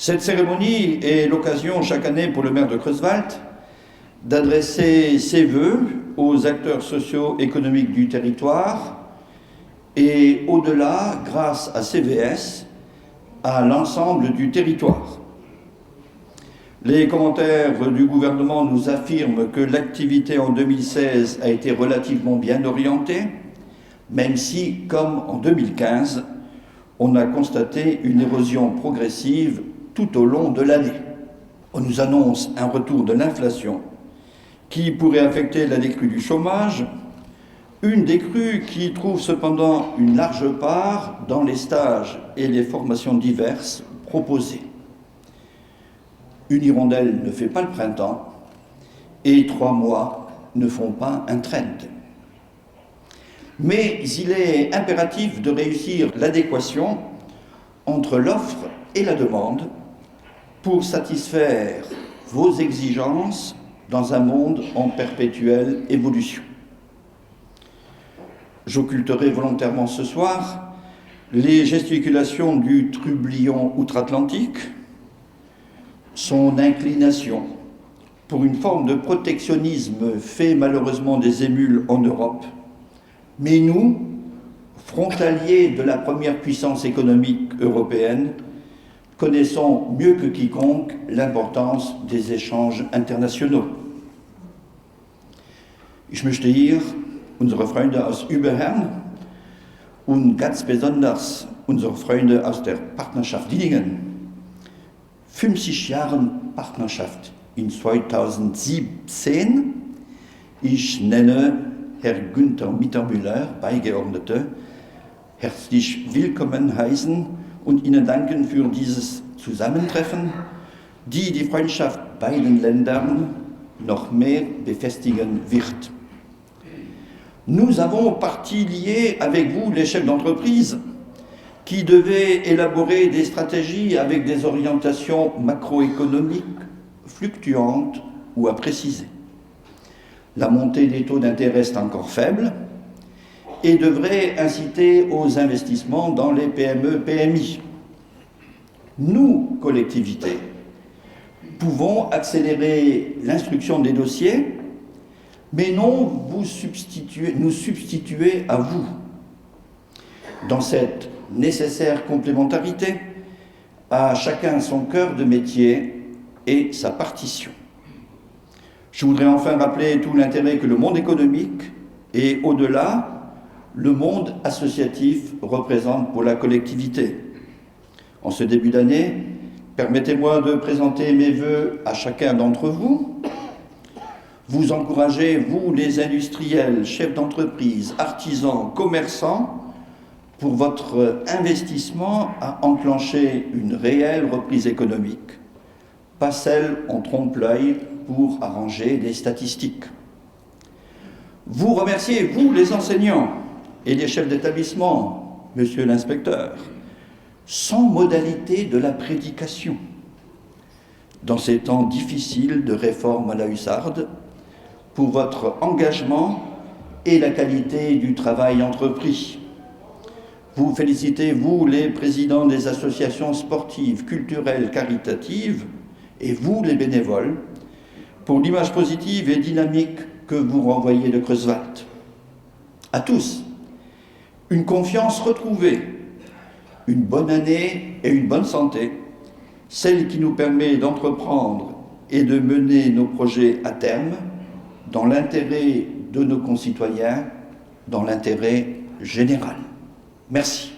Cette cérémonie est l'occasion chaque année pour le maire de Creuswald d'adresser ses vœux aux acteurs socio-économiques du territoire et au-delà, grâce à CVS, à l'ensemble du territoire. Les commentaires du gouvernement nous affirment que l'activité en 2016 a été relativement bien orientée, même si, comme en 2015, on a constaté une érosion progressive tout au long de l'année. On nous annonce un retour de l'inflation qui pourrait affecter la décrue du chômage, une décrue qui trouve cependant une large part dans les stages et les formations diverses proposées. Une hirondelle ne fait pas le printemps et 3 mois ne font pas un trend. Mais il est impératif de réussir l'adéquation entre l'offre et la demande pour satisfaire vos exigences dans un monde en perpétuelle évolution. J'occulterai volontairement ce soir les gesticulations du trublion outre-Atlantique, son inclination pour une forme de protectionnisme fait malheureusement des émules en Europe. Mais nous, frontaliers de la première puissance économique européenne, connaissons mieux que quiconque l'importance des échanges internationaux. Ich möchte hier unsere Freunde aus Überherrn und ganz besonders unsere Freunde aus der Partnerschaft Dillingen, 50 Jahre Partnerschaft in 2017. Ich nenne Herr Günther Mittermüller, Beigeordnete, herzlich willkommen heißen und Ihnen danken für dieses Zusammentreffen, die die Freundschaft beiden Ländern noch mehr befestigen wird. Nous avons partie liée avec vous, les chefs d'entreprise, qui devaient élaborer des stratégies avec des orientations macroéconomiques fluctuantes ou à préciser. La montée des taux d'intérêt est encore faible et devrait inciter aux investissements dans les PME-PMI. Nous, collectivités, pouvons accélérer l'instruction des dossiers, mais non nous substituer à vous. Dans cette nécessaire complémentarité, à chacun son cœur de métier et sa partition. Je voudrais enfin rappeler tout l'intérêt que le monde économique et au-delà, le monde associatif représente pour la collectivité. En ce début d'année, permettez-moi de présenter mes vœux à chacun d'entre vous. Vous encouragez, vous les industriels, chefs d'entreprise, artisans, commerçants, pour votre investissement à enclencher une réelle reprise économique, pas celle en trompe-l'œil pour arranger des statistiques. Vous remerciez, vous les enseignants et les chefs d'établissement, monsieur l'inspecteur, sans modalité de la prédication. Dans ces temps difficiles de réforme à la hussarde, pour votre engagement et la qualité du travail entrepris. Vous félicitez, vous, les présidents des associations sportives, culturelles, caritatives, et vous, les bénévoles, pour l'image positive et dynamique que vous renvoyez de Creuswald. À tous, une confiance retrouvée, une bonne année et une bonne santé, celle qui nous permet d'entreprendre et de mener nos projets à terme dans l'intérêt de nos concitoyens, dans l'intérêt général. Merci.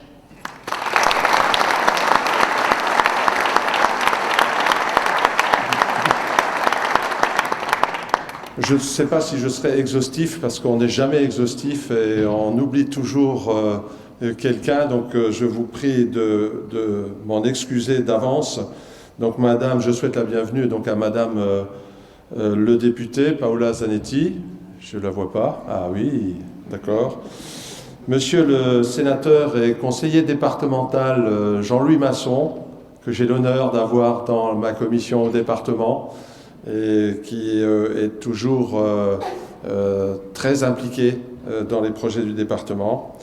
Je ne sais pas si je serai exhaustif, parce qu'on n'est jamais exhaustif et on oublie toujours quelqu'un, donc je vous prie de m'en excuser d'avance. Donc madame, je souhaite la bienvenue donc à madame le député Paola Zanetti. Je ne la vois pas. Ah oui, d'accord. Monsieur le sénateur et conseiller départemental Jean-Louis Masson, que j'ai l'honneur d'avoir dans ma commission au département, et qui est toujours très impliqué dans les projets du département.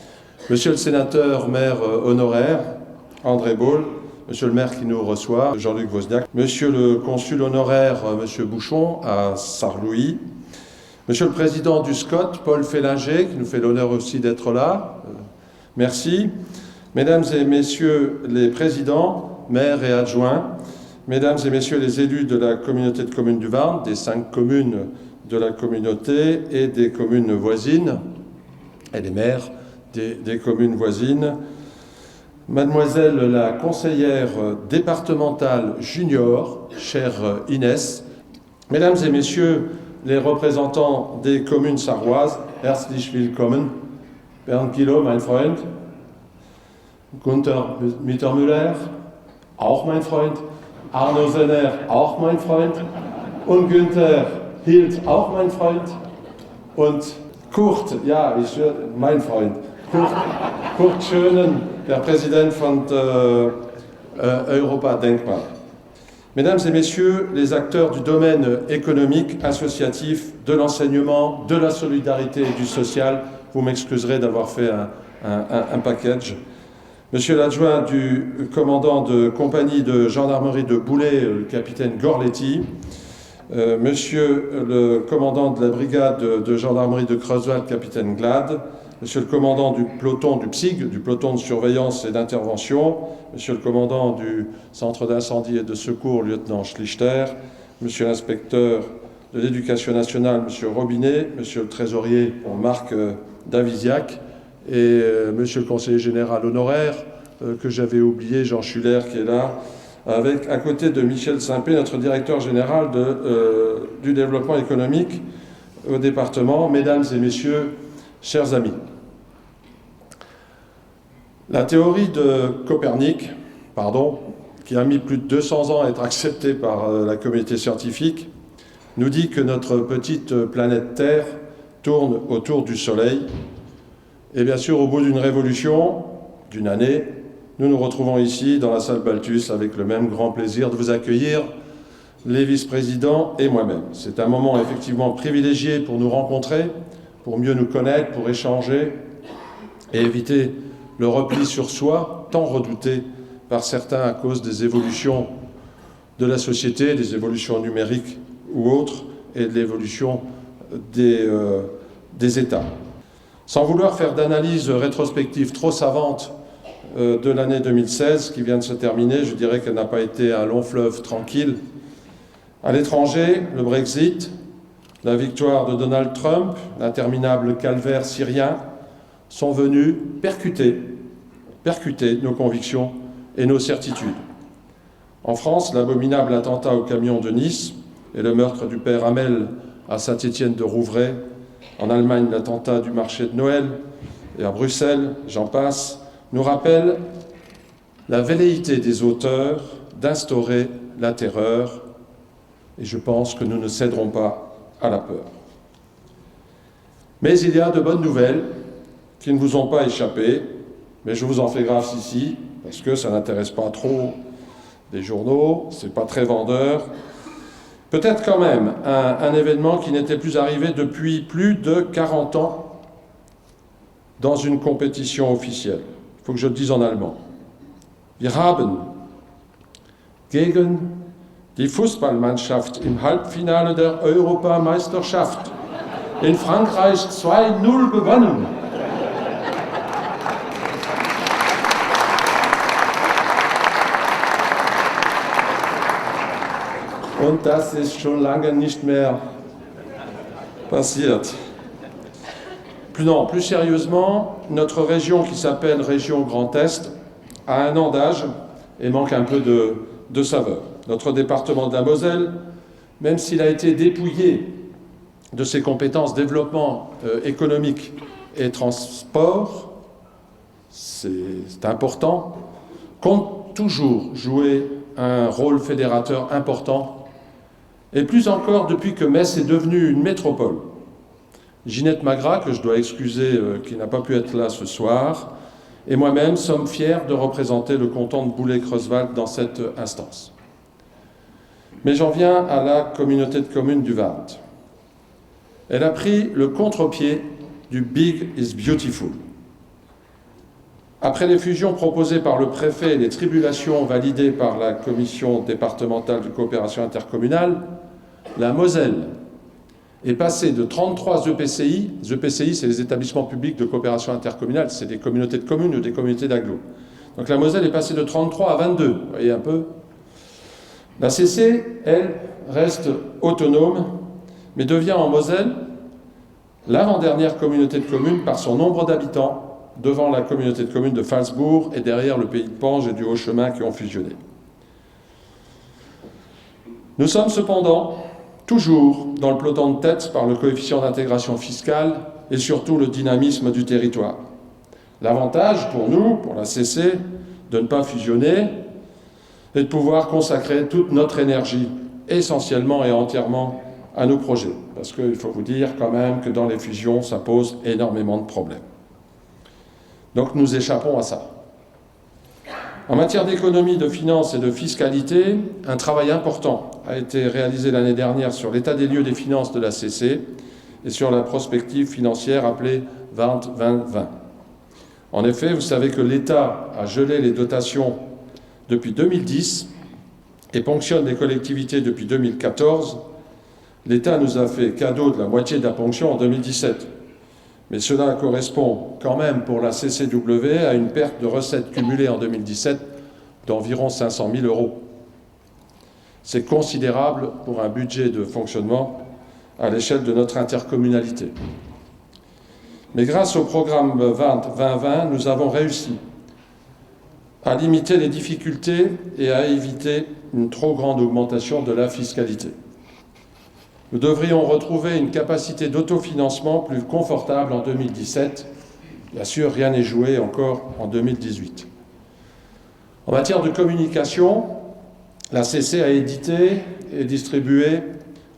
Monsieur le sénateur maire honoraire, André Baul, Monsieur le maire qui nous reçoit, Jean-Luc Wozniak, Monsieur le consul honoraire, Monsieur Bouchon, à Sarre-Louis, Monsieur le président du SCOT, Paul Félinger, qui nous fait l'honneur aussi d'être là, merci. Mesdames et messieurs les présidents, maires et adjoints, mesdames et messieurs les élus de la communauté de communes du Varn, des 5 communes de la communauté et des communes voisines, et les maires des communes voisines, mademoiselle la conseillère départementale junior, chère Inès, mesdames et messieurs les représentants des communes sarroises, herzlich willkommen, Bernd Guillot, mein Freund, Gunther Mittermüller, auch mein Freund, Arno Senner, auch mein Freund, und Günther Hild, auch mein Freund, und Kurt, ja, mein Freund, Kurt Schönen, der Präsident von Europa Denkmal. Mesdames et messieurs les acteurs du domaine économique, associatif, de l'enseignement, de la solidarité et du social, vous m'excuserez d'avoir fait un package. Monsieur l'adjoint du commandant de compagnie de gendarmerie de Boulay, le capitaine Gorletti, monsieur le commandant de la brigade de gendarmerie de Creusval, capitaine Glad, monsieur le commandant du peloton du PSIG, du peloton de surveillance et d'intervention, monsieur le commandant du centre d'incendie et de secours, lieutenant Schlichter, monsieur l'inspecteur de l'éducation nationale, monsieur Robinet, monsieur le trésorier, Marc Davisiac, et monsieur le conseiller général honoraire, que j'avais oublié, Jean Schuller, qui est là, avec, à côté de Michel Simpé, notre directeur général du développement économique au département. Mesdames et messieurs, chers amis, la théorie de Copernic, qui a mis plus de 200 ans à être acceptée par la communauté scientifique, nous dit que notre petite planète Terre tourne autour du Soleil. Et bien sûr, au bout d'une révolution, d'une année, nous nous retrouvons ici, dans la salle Balthus, avec le même grand plaisir de vous accueillir, les vice-présidents et moi-même. C'est un moment effectivement privilégié pour nous rencontrer, pour mieux nous connaître, pour échanger et éviter le repli sur soi, tant redouté par certains à cause des évolutions de la société, des évolutions numériques ou autres, et de l'évolution des États. Sans vouloir faire d'analyse rétrospective trop savante de l'année 2016 qui vient de se terminer, je dirais qu'elle n'a pas été un long fleuve tranquille. À l'étranger, le Brexit, la victoire de Donald Trump, l'interminable calvaire syrien sont venus percuter nos convictions et nos certitudes. En France, l'abominable attentat au camion de Nice et le meurtre du père Hamel à Saint-Étienne-de-Rouvray. En Allemagne, l'attentat du marché de Noël, et à Bruxelles, j'en passe, nous rappellent la velléité des auteurs d'instaurer la terreur, et je pense que nous ne céderons pas à la peur. Mais il y a de bonnes nouvelles qui ne vous ont pas échappé, mais je vous en fais grâce ici, parce que ça n'intéresse pas trop les journaux, c'est pas très vendeur. Peut-être quand même un événement qui n'était plus arrivé depuis plus de 40 ans dans une compétition officielle. Il faut que je le dise en allemand. Wir haben gegen die Fußballmannschaft im Halbfinale der Europameisterschaft in Frankreich 2-0 gewonnen. Und das ist schon lange nicht mehr passiert. Plus sérieusement, notre région qui s'appelle région Grand Est a un an d'âge et manque un peu de saveur. Notre département de la Moselle, même s'il a été dépouillé de ses compétences développement économique et transport, c'est important, compte toujours jouer un rôle fédérateur important, et plus encore depuis que Metz est devenue une métropole. Ginette Magras, que je dois excuser, qui n'a pas pu être là ce soir, et moi-même sommes fiers de représenter le canton de Boulay-Creusval dans cette instance. Mais j'en viens à la communauté de communes du Varn. Elle a pris le contre-pied du Big is Beautiful. Après les fusions proposées par le préfet et les tribulations validées par la commission départementale de coopération intercommunale, la Moselle est passée de 33 EPCI, les EPCI c'est les établissements publics de coopération intercommunale, c'est des communautés de communes ou des communautés d'agglo. Donc la Moselle est passée de 33 à 22, vous voyez un peu. La CC, elle, reste autonome, mais devient en Moselle l'avant-dernière communauté de communes par son nombre d'habitants, devant la communauté de communes de Phalsbourg et derrière le pays de Pange et du Haut-Chemin qui ont fusionné. Nous sommes cependant toujours dans le peloton de tête par le coefficient d'intégration fiscale et surtout le dynamisme du territoire. L'avantage pour nous, pour la CC, de ne pas fusionner est de pouvoir consacrer toute notre énergie, essentiellement et entièrement, à nos projets. Parce qu'il faut vous dire quand même que dans les fusions, ça pose énormément de problèmes. Donc nous échappons à ça. En matière d'économie, de finances et de fiscalité, un travail important a été réalisé l'année dernière sur l'état des lieux des finances de la CC et sur la prospective financière appelée 20-20-20. En effet, vous savez que l'État a gelé les dotations depuis 2010 et ponctionne les collectivités depuis 2014. L'État nous a fait cadeau de la moitié de la ponction en 2017. Mais cela correspond quand même pour la CCW à une perte de recettes cumulées en 2017 d'environ 500 000 €. C'est considérable pour un budget de fonctionnement à l'échelle de notre intercommunalité. Mais grâce au programme 20-20-20, nous avons réussi à limiter les difficultés et à éviter une trop grande augmentation de la fiscalité. Nous devrions retrouver une capacité d'autofinancement plus confortable en 2017. Bien sûr, rien n'est joué encore en 2018. En matière de communication, la CC a édité et distribué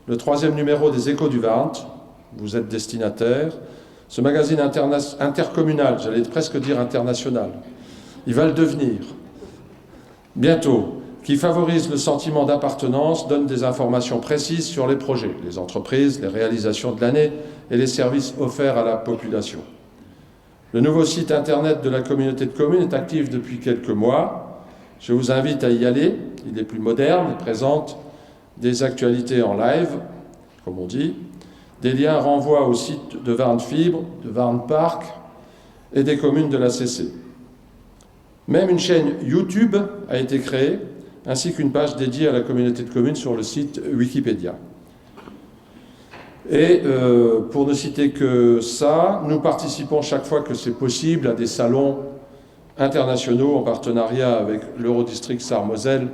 le 3e numéro des Échos du Varnt. Vous êtes destinataire. Ce magazine intercommunal, j'allais presque dire international, il va le devenir bientôt, qui favorise le sentiment d'appartenance, donne des informations précises sur les projets, les entreprises, les réalisations de l'année et les services offerts à la population. Le nouveau site internet de la communauté de communes est actif depuis quelques mois. Je vous invite à y aller. Il est plus moderne, il présente des actualités en live, comme on dit. Des liens renvoient au site de Varnt Fibre, de Varnt Park et des communes de la CC. Même une chaîne YouTube a été créée, ainsi qu'une page dédiée à la communauté de communes sur le site Wikipédia. Et pour ne citer que ça, nous participons chaque fois que c'est possible à des salons internationaux en partenariat avec l'Eurodistrict Sarre-Moselle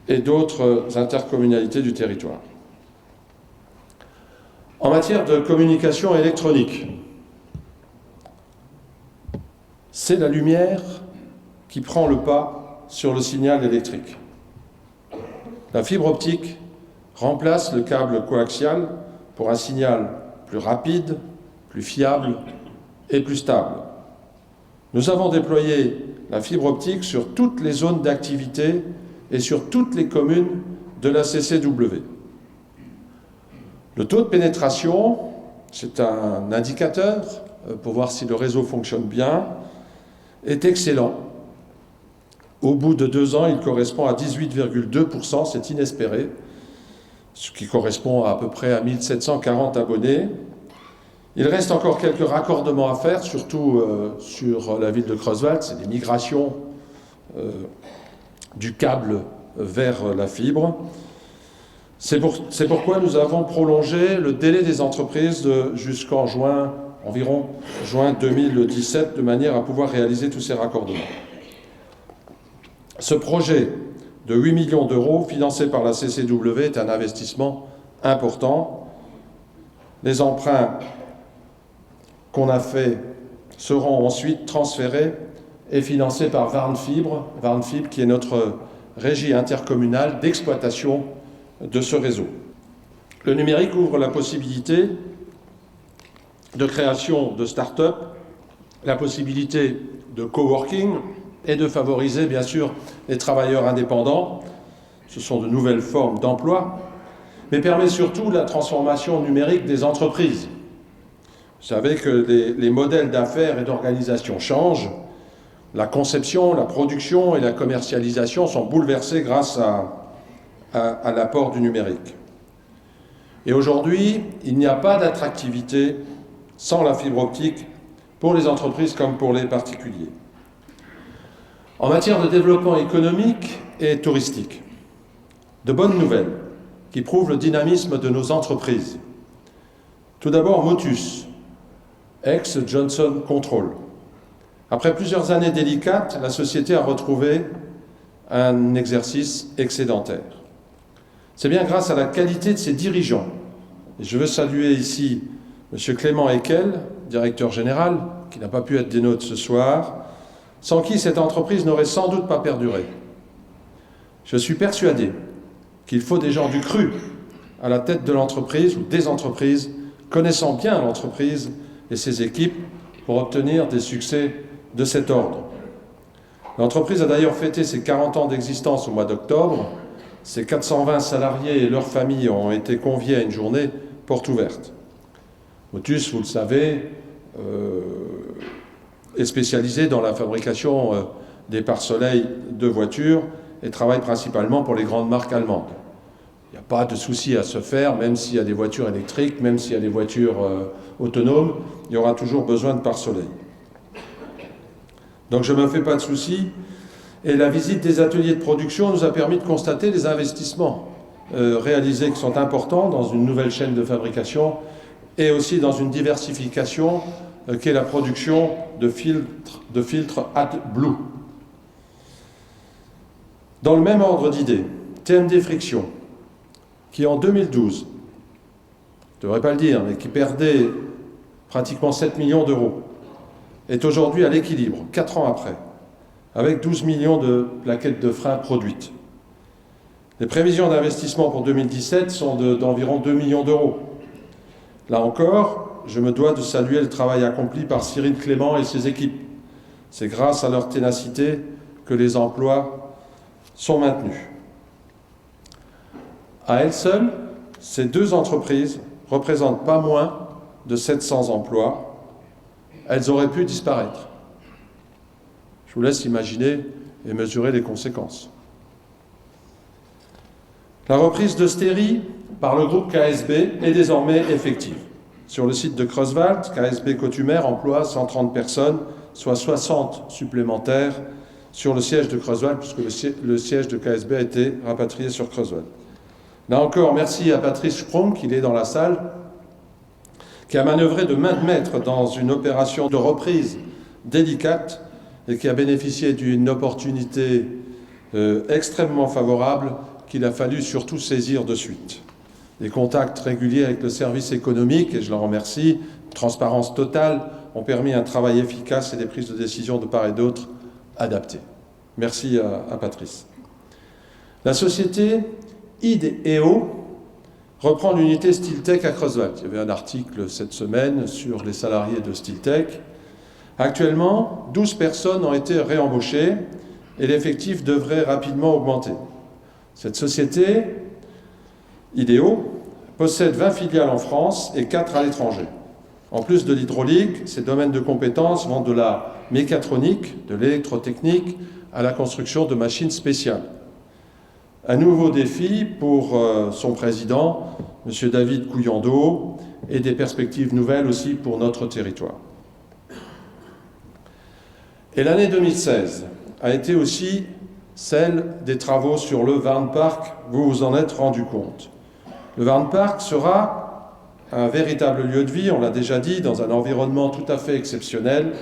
et d'autres intercommunalités du territoire. En matière de communication électronique, c'est la lumière qui prend le pas sur le signal électrique. La fibre optique remplace le câble coaxial pour un signal plus rapide, plus fiable et plus stable. Nous avons déployé la fibre optique sur toutes les zones d'activité et sur toutes les communes de la CCW. Le taux de pénétration, c'est un indicateur pour voir si le réseau fonctionne bien, est excellent. Au bout de 2 ans, il correspond à 18,2%, c'est inespéré, ce qui correspond à peu près à 1740 abonnés. Il reste encore quelques raccordements à faire, surtout sur la ville de Creuswald, c'est des migrations du câble vers la fibre. C'est pourquoi nous avons prolongé le délai des entreprises jusqu'en environ juin 2017, de manière à pouvoir réaliser tous ces raccordements. Ce projet de 8 millions €, financé par la CCW, est un investissement important. Les emprunts qu'on a faits seront ensuite transférés et financés par Varnt Fibre, qui est notre régie intercommunale d'exploitation de ce réseau. Le numérique ouvre la possibilité de création de start-up, la possibilité de coworking et de favoriser bien sûr les travailleurs indépendants. Ce sont de nouvelles formes d'emploi, mais permet surtout la transformation numérique des entreprises. Vous savez que les modèles d'affaires et d'organisation changent. La conception, la production et la commercialisation sont bouleversées grâce à l'apport du numérique. Et aujourd'hui, il n'y a pas d'attractivité sans la fibre optique pour les entreprises comme pour les particuliers. En matière de développement économique et touristique, de bonnes nouvelles qui prouvent le dynamisme de nos entreprises. Tout d'abord, Motus, ex-Johnson Control. Après plusieurs années délicates, la société a retrouvé un exercice excédentaire. C'est bien grâce à la qualité de ses dirigeants. Et je veux saluer ici M. Clément Eckel, directeur général, qui n'a pas pu être des nôtres ce soir, sans qui cette entreprise n'aurait sans doute pas perduré. Je suis persuadé qu'il faut des gens du cru à la tête de l'entreprise ou des entreprises, connaissant bien l'entreprise et ses équipes pour obtenir des succès de cet ordre. L'entreprise a d'ailleurs fêté ses 40 ans d'existence au mois d'octobre. Ses 420 salariés et leurs familles ont été conviés à une journée porte ouverte. Motus, vous le savez, est spécialisé dans la fabrication des pare-soleils de voitures et travaille principalement pour les grandes marques allemandes. Il n'y a pas de souci à se faire, même s'il y a des voitures électriques, même s'il y a des voitures autonomes, il y aura toujours besoin de pare-soleil. Donc je ne me fais pas de soucis. Et la visite des ateliers de production nous a permis de constater les investissements réalisés qui sont importants dans une nouvelle chaîne de fabrication et aussi dans une diversification qui est la production de filtres AdBlue. Dans le même ordre d'idées, TMD Friction, qui en 2012, je ne devrais pas le dire, mais qui perdait pratiquement 7 millions d'euros, est aujourd'hui à l'équilibre, 4 ans après, avec 12 millions de plaquettes de frein produites. Les prévisions d'investissement pour 2017 sont d'environ 2 millions d'euros. Là encore, je me dois de saluer le travail accompli par Cyril Clément et ses équipes. C'est grâce à leur ténacité que les emplois sont maintenus. À elles seules, ces deux entreprises représentent pas moins de 700 emplois. Elles auraient pu disparaître. Je vous laisse imaginer et mesurer les conséquences. La reprise de Stéri par le groupe KSB est désormais effective. Sur le site de Creuswald, KSB Cotumer emploie 130 personnes, soit 60 supplémentaires sur le siège de Creuswald, puisque le siège de KSB a été rapatrié sur Creuswald. Là encore, merci à Patrice Sprung, qui est dans la salle, qui a manœuvré de main de maître dans une opération de reprise délicate et qui a bénéficié d'une opportunité extrêmement favorable qu'il a fallu surtout saisir de suite. Des contacts réguliers avec le service économique, et je l'en remercie, transparence totale, ont permis un travail efficace et des prises de décision de part et d'autre adaptées. Merci à Patrice. La société IDEO reprend l'unité Steeltech à Creuswald. Il y avait un article cette semaine sur les salariés de Steeltech. Actuellement, 12 personnes ont été réembauchées et l'effectif devrait rapidement augmenter. Cette société, IDEO, possède 20 filiales en France et 4 à l'étranger. En plus de l'hydraulique, ses domaines de compétences vont de la mécatronique, de l'électrotechnique, à la construction de machines spéciales. Un nouveau défi pour son président, M. David Couillandeau, et des perspectives nouvelles aussi pour notre territoire. Et l'année 2016 a été aussi celle des travaux sur le Warnpark, vous vous en êtes rendu compte. Le Warnpark sera un véritable lieu de vie, on l'a déjà dit, dans un environnement tout à fait exceptionnel,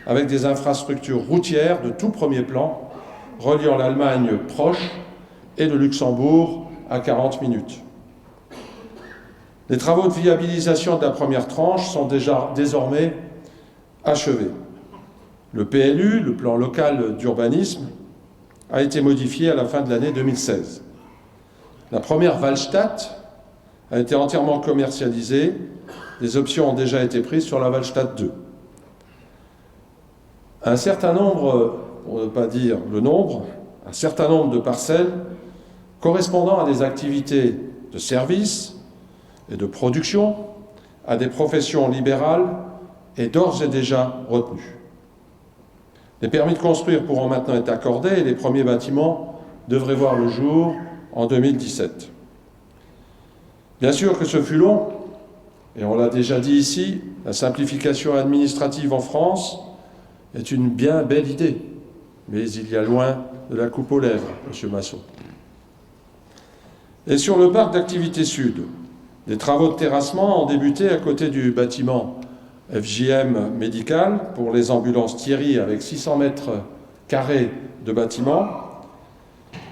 avec des infrastructures routières de tout premier plan, reliant l'Allemagne proche et le Luxembourg à 40 minutes. Les travaux de viabilisation de la première tranche sont déjà désormais achevés. Le PLU, le plan local d'urbanisme, a été modifié à la fin de l'année 2016. La première Wallstatt a été entièrement commercialisée. Les options ont déjà été prises sur la Wallstatt 2. Un certain nombre, pour ne pas dire le nombre, un certain nombre de parcelles correspondant à des activités de service et de production, à des professions libérales, est d'ores et déjà retenue. Les permis de construire pourront maintenant être accordés et les premiers bâtiments devraient voir le jour en 2017. Bien sûr que ce fut long, et on l'a déjà dit ici, la simplification administrative en France est une bien belle idée, mais il y a loin de la coupe aux lèvres, M. Masson. Et sur le parc d'activité sud, des travaux de terrassement ont débuté à côté du bâtiment FJM médical pour les ambulances Thierry avec 600 mètres carrés de bâtiment,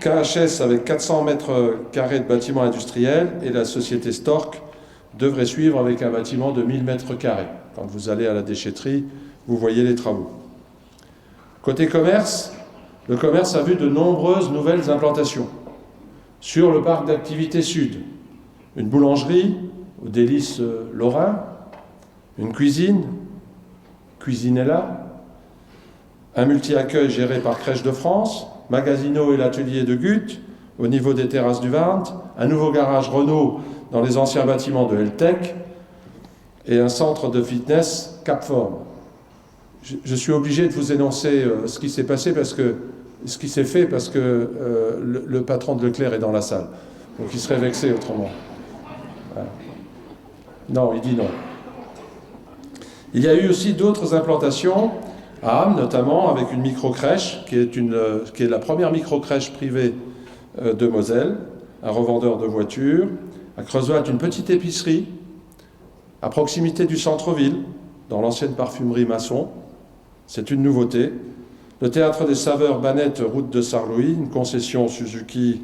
KHS avec 400 mètres carrés de bâtiment industriel et la société Stork devrait suivre avec un bâtiment de 1000 mètres carrés. Quand vous allez à la déchetterie, vous voyez les travaux. Côté commerce, le commerce a vu de nombreuses nouvelles implantations. Sur le parc d'activité sud, une boulangerie aux délices lorrains, une cuisine, Cuisinella, un multi-accueil géré par Crèche de France, Magasino et l'atelier de Guth au niveau des terrasses du Varnt, un nouveau garage Renault dans les anciens bâtiments de Heltec et un centre de fitness Capform. Je suis obligé de vous énoncer ce qui s'est passé parce que le patron de Leclerc est dans la salle. Donc il serait vexé autrement. Voilà. Non, il dit non. Il y a eu aussi d'autres implantations à Ham, notamment avec une micro-crèche, qui est la première micro-crèche privée de Moselle, un revendeur de voitures. À Creusewald, une petite épicerie, à proximité du centre-ville, dans l'ancienne parfumerie Masson. C'est une nouveauté. Le théâtre des saveurs Banette, route de Sarlouis, une concession Suzuki,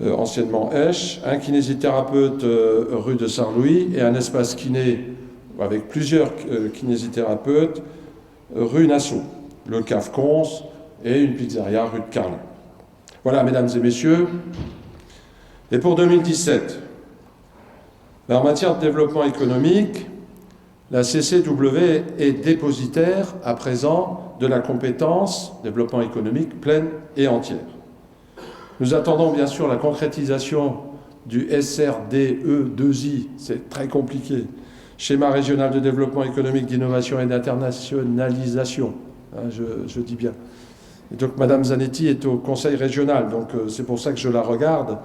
anciennement Esch, un kinésithérapeute rue de Sarlouis et un espace kiné avec plusieurs kinésithérapeutes rue Nassau, le CAF Cons et une pizzeria rue de Carlin. Voilà, mesdames et messieurs. Et pour 2017, en matière de développement économique, la CCW est dépositaire à présent de la compétence développement économique pleine et entière. Nous attendons bien sûr la concrétisation du SRDE2I, c'est très compliqué, schéma régional de développement économique, d'innovation et d'internationalisation, je dis bien. Et donc Madame Zanetti est au conseil régional, donc c'est pour ça que je la regarde,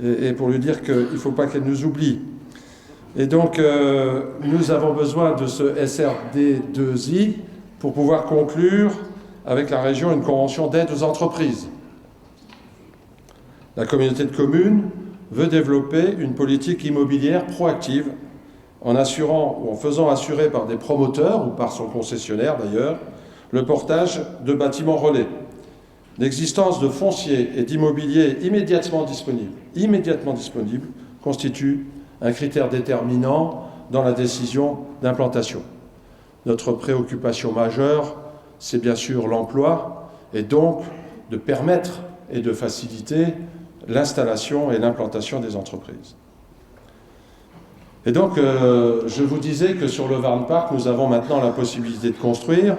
et pour lui dire qu'il ne faut pas qu'elle nous oublie. Et donc nous avons besoin de ce SRD2I pour pouvoir conclure avec la région une convention d'aide aux entreprises. La communauté de communes veut développer une politique immobilière proactive en assurant ou en faisant assurer par des promoteurs ou par son concessionnaire d'ailleurs le portage de bâtiments relais. L'existence de foncier et d'immobilier immédiatement disponible constitue un critère déterminant dans la décision d'implantation. Notre préoccupation majeure, c'est bien sûr l'emploi et donc de permettre et de faciliter l'installation et l'implantation des entreprises. Et donc, je vous disais que sur le Varn Park, nous avons maintenant la possibilité de construire.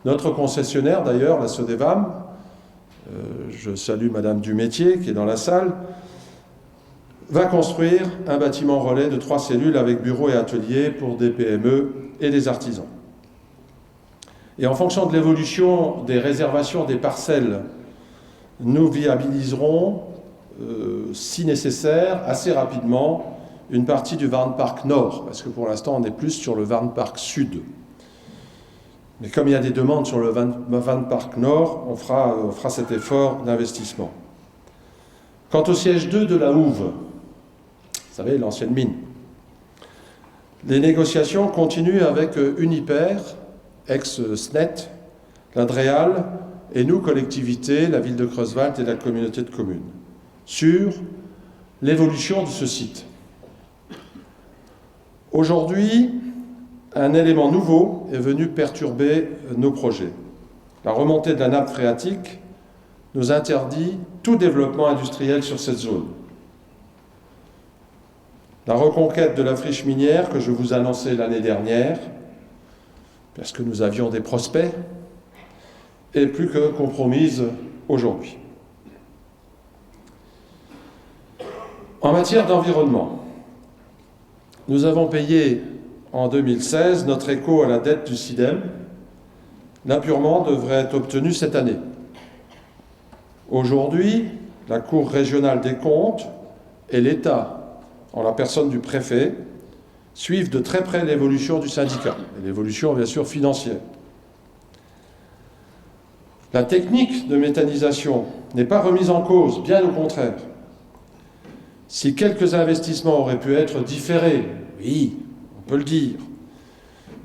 Notre concessionnaire, d'ailleurs, la Sodevam, je salue Madame Dumétier qui est dans la salle, va construire un bâtiment relais de 3 cellules avec bureaux et ateliers pour des PME et des artisans. Et en fonction de l'évolution des réservations des parcelles, nous viabiliserons, si nécessaire, assez rapidement, une partie du Varn Park Nord, parce que pour l'instant, on est plus sur le Varn Park Sud. Mais comme il y a des demandes sur le Varn Park Nord, on fera cet effort d'investissement. Quant au siège 2 de la Houve, vous savez, l'ancienne mine, les négociations continuent avec Uniper, ex-SNET, l'Adréal, et nous, collectivités, la ville de Creusewald et la communauté de communes, sur l'évolution de ce site. Aujourd'hui, un élément nouveau est venu perturber nos projets. La remontée de la nappe phréatique nous interdit tout développement industriel sur cette zone. La reconquête de la friche minière que je vous annonçais l'année dernière, parce que nous avions des prospects, est plus que compromise aujourd'hui. En matière d'environnement, nous avons payé en 2016 notre écho à la dette du CIDEM L'appurement devrait être obtenu cette année. Aujourd'hui, la Cour régionale des comptes et l'État, en la personne du préfet, suivent de très près l'évolution du syndicat, et l'évolution bien sûr financière. La technique de méthanisation n'est pas remise en cause, bien au contraire. Si quelques investissements auraient pu être différés, oui, on peut le dire,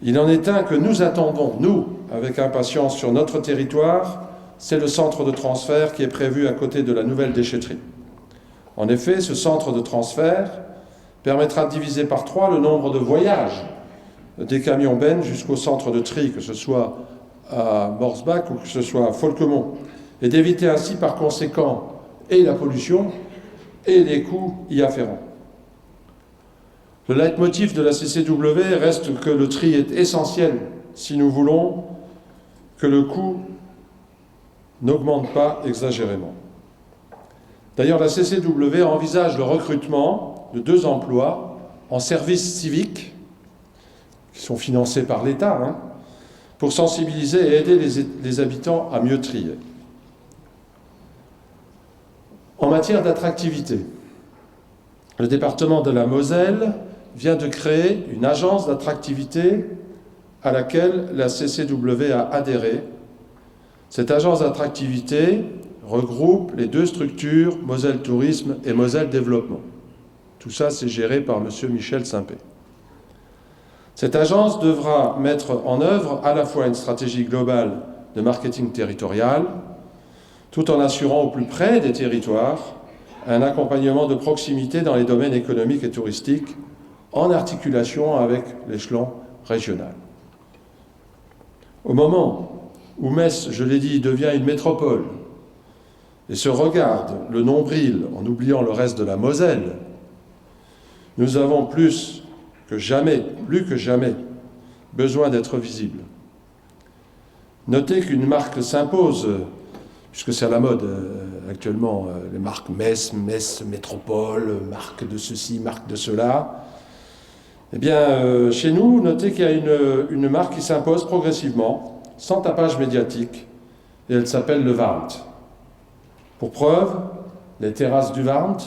il en est un que nous attendons, nous, avec impatience sur notre territoire, c'est le centre de transfert qui est prévu à côté de la nouvelle déchetterie. En effet, ce centre de transfert permettra de diviser par 3 le nombre de voyages des camions bennes jusqu'au centre de tri, que ce soit à Morsbach ou que ce soit à Folquemont, et d'éviter ainsi par conséquent et la pollution et les coûts y afférents. Le leitmotiv de la CCW reste que le tri est essentiel si nous voulons que le coût n'augmente pas exagérément. D'ailleurs, la CCW envisage le recrutement de 2 emplois en service civique, qui sont financés par l'État, pour sensibiliser et aider les habitants à mieux trier. En matière d'attractivité, le département de la Moselle vient de créer une agence d'attractivité à laquelle la CCW a adhéré. Cette agence d'attractivité regroupe les 2 structures, Moselle Tourisme et Moselle Développement. Tout ça, c'est géré par M. Michel Simpé. Cette agence devra mettre en œuvre à la fois une stratégie globale de marketing territorial, tout en assurant au plus près des territoires un accompagnement de proximité dans les domaines économiques et touristiques, en articulation avec l'échelon régional. Au moment où Metz, je l'ai dit, devient une métropole et se regarde le nombril en oubliant le reste de la Moselle, nous avons plus que jamais, besoin d'être visibles. Notez qu'une marque s'impose, puisque c'est à la mode actuellement, les marques Metz Métropole, marque de ceci, marque de cela. Eh bien, chez nous, notez qu'il y a une marque qui s'impose progressivement, sans tapage médiatique, et elle s'appelle le Warnt. Pour preuve, les terrasses du Warnt,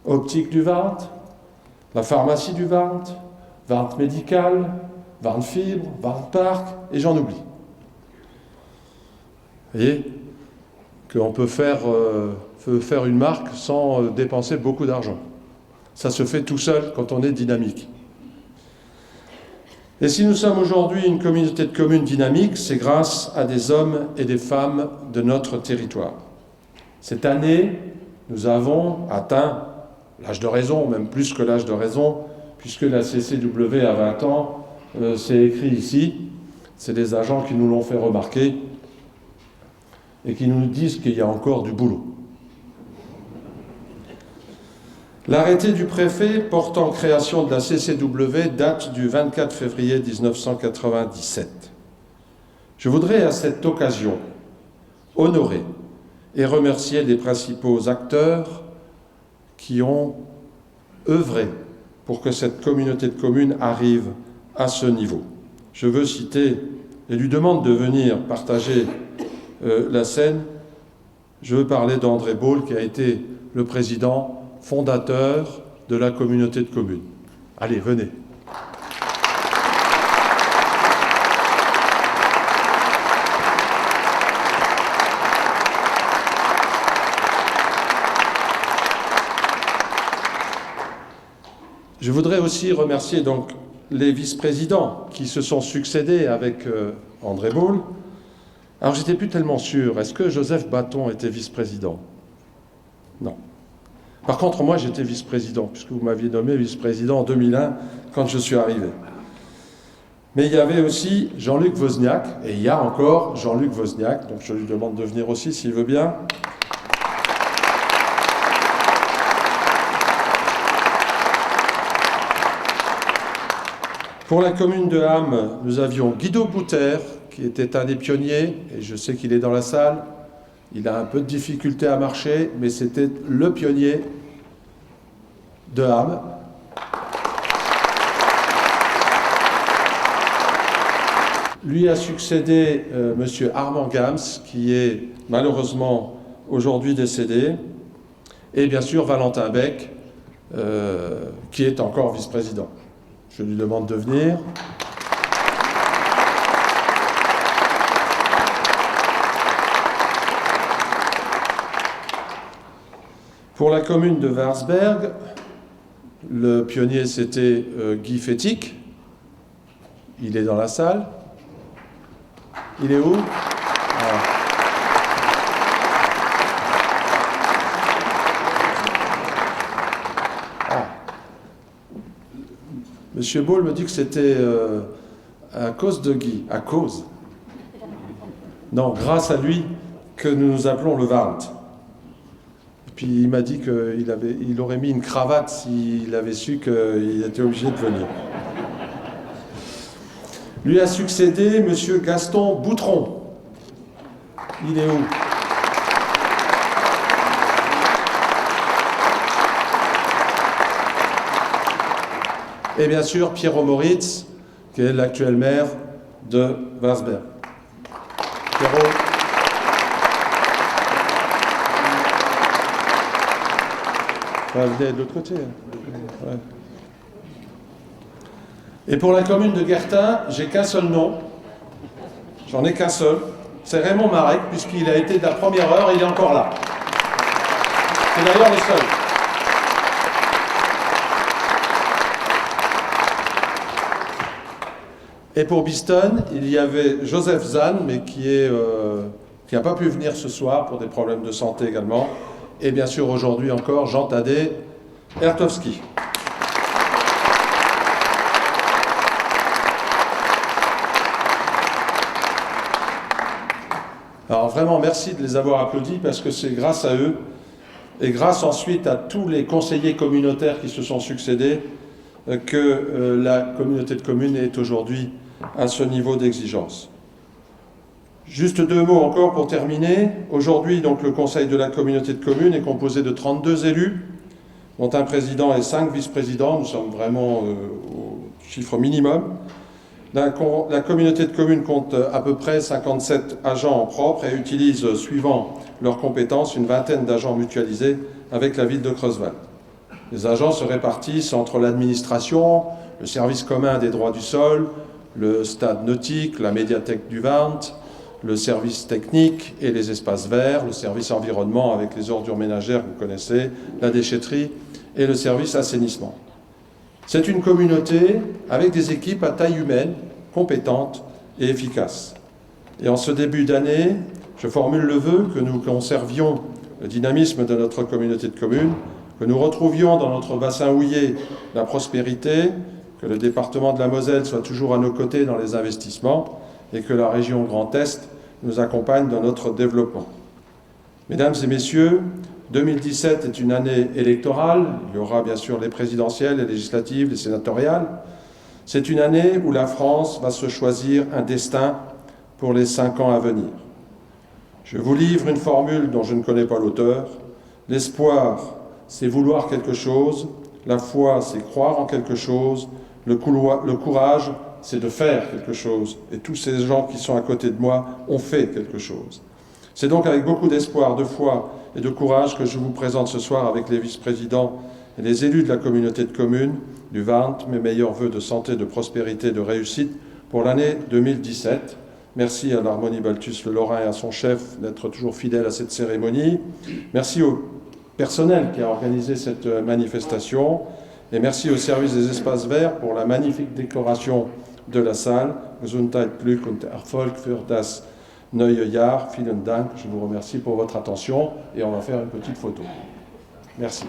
optique du Warnt, la pharmacie du Warnt, Warnt médical, Warnt fibre, Warnt parc, et j'en oublie. Vous voyez qu'on peut faire une marque sans dépenser beaucoup d'argent. Ça se fait tout seul quand on est dynamique. Et si nous sommes aujourd'hui une communauté de communes dynamique, c'est grâce à des hommes et des femmes de notre territoire. Cette année, nous avons atteint l'âge de raison, même plus que l'âge de raison, puisque la CCW a 20 ans, c'est écrit ici, c'est des agents qui nous l'ont fait remarquer et qui nous disent qu'il y a encore du boulot. L'arrêté du préfet portant création de la CCW date du 24 février 1997. Je voudrais à cette occasion honorer et remercier les principaux acteurs qui ont œuvré pour que cette communauté de communes arrive à ce niveau. Je veux citer, et lui demande de venir partager la scène, je veux parler d'André Baule, qui a été le président fondateur de la communauté de communes. Allez, venez. Je voudrais aussi remercier donc les vice-présidents qui se sont succédés avec André Baule. Alors, j'étais plus tellement sûr. Est-ce que Joseph Bâton était vice-président? Non. Par contre, moi, j'étais vice-président, puisque vous m'aviez nommé vice-président en 2001, quand je suis arrivé. Mais il y avait aussi Jean-Luc Wozniak, et il y a encore Jean-Luc Wozniak, donc je lui demande de venir aussi, s'il veut bien. Pour la commune de Ham, nous avions Guido Bouter, qui était un des pionniers, et je sais qu'il est dans la salle. Il a un peu de difficulté à marcher, mais c'était le pionnier de Ham. Lui a succédé M. Armand Gams, qui est malheureusement aujourd'hui décédé, et bien sûr Valentin Beck, qui est encore vice-président. Je lui demande de venir. Pour la commune de Warsberg, le pionnier c'était Guy Fétic. Il est dans la salle. Il est où? Monsieur Ball me dit que c'était à cause de Guy. À cause? Non, grâce à lui que nous nous appelons le Warnt. Puis il m'a dit qu'il aurait mis une cravate s'il avait su qu'il était obligé de venir. Lui a succédé M. Gaston Boutron. Il est où? Et bien sûr Pierrot Moritz, qui est l'actuel maire de Warsberg. Pierrot. Venez de l'autre côté. Ouais. Et pour la commune de Guertin, j'ai qu'un seul nom. J'en ai qu'un seul. C'est Raymond Marek, puisqu'il a été de la première heure, il est encore là. C'est d'ailleurs le seul. Et pour Biston, il y avait Joseph Zahn, mais qui n'a pas pu venir ce soir pour des problèmes de santé également. Et bien sûr aujourd'hui encore Jean Tadé Hertovski. Alors vraiment merci de les avoir applaudis parce que c'est grâce à eux et grâce ensuite à tous les conseillers communautaires qui se sont succédés que la communauté de communes est aujourd'hui à ce niveau d'exigence. Juste deux mots encore pour terminer. Aujourd'hui, donc, le conseil de la communauté de communes est composé de 32 élus, dont un président et 5 vice-présidents. Nous sommes vraiment au chiffre minimum. La communauté de communes compte à peu près 57 agents en propre et utilise, suivant leurs compétences, une vingtaine d'agents mutualisés avec la ville de Creusval. Les agents se répartissent entre l'administration, le service commun des droits du sol, le stade nautique, la médiathèque du Warnt, le service technique et les espaces verts, le service environnement avec les ordures ménagères que vous connaissez, la déchetterie et le service assainissement. C'est une communauté avec des équipes à taille humaine, compétentes et efficaces. Et en ce début d'année, je formule le vœu que nous conservions le dynamisme de notre communauté de communes, que nous retrouvions dans notre bassin houillé la prospérité, que le département de la Moselle soit toujours à nos côtés dans les investissements et que la région Grand Est nous accompagne dans notre développement. Mesdames et messieurs, 2017 est une année électorale. Il y aura bien sûr les présidentielles, les législatives, les sénatoriales. C'est une année où la France va se choisir un destin pour les 5 ans à venir. Je vous livre une formule dont je ne connais pas l'auteur. L'espoir, c'est vouloir quelque chose. La foi, c'est croire en quelque chose. Le courage, c'est de faire quelque chose. Et tous ces gens qui sont à côté de moi ont fait quelque chose. C'est donc avec beaucoup d'espoir, de foi et de courage que je vous présente ce soir avec les vice-présidents et les élus de la communauté de communes du Warnt mes meilleurs vœux de santé, de prospérité, de réussite pour l'année 2017. Merci à l'Harmonie Balthus le Lorrain et à son chef d'être toujours fidèle à cette cérémonie. Merci au personnel qui a organisé cette manifestation. Et merci au service des espaces verts pour la magnifique décoration de la salle. Gesundheit, Glück und Erfolg für das neue Jahr. Vielen Dank. Je vous remercie pour votre attention et on va faire une petite photo. Merci.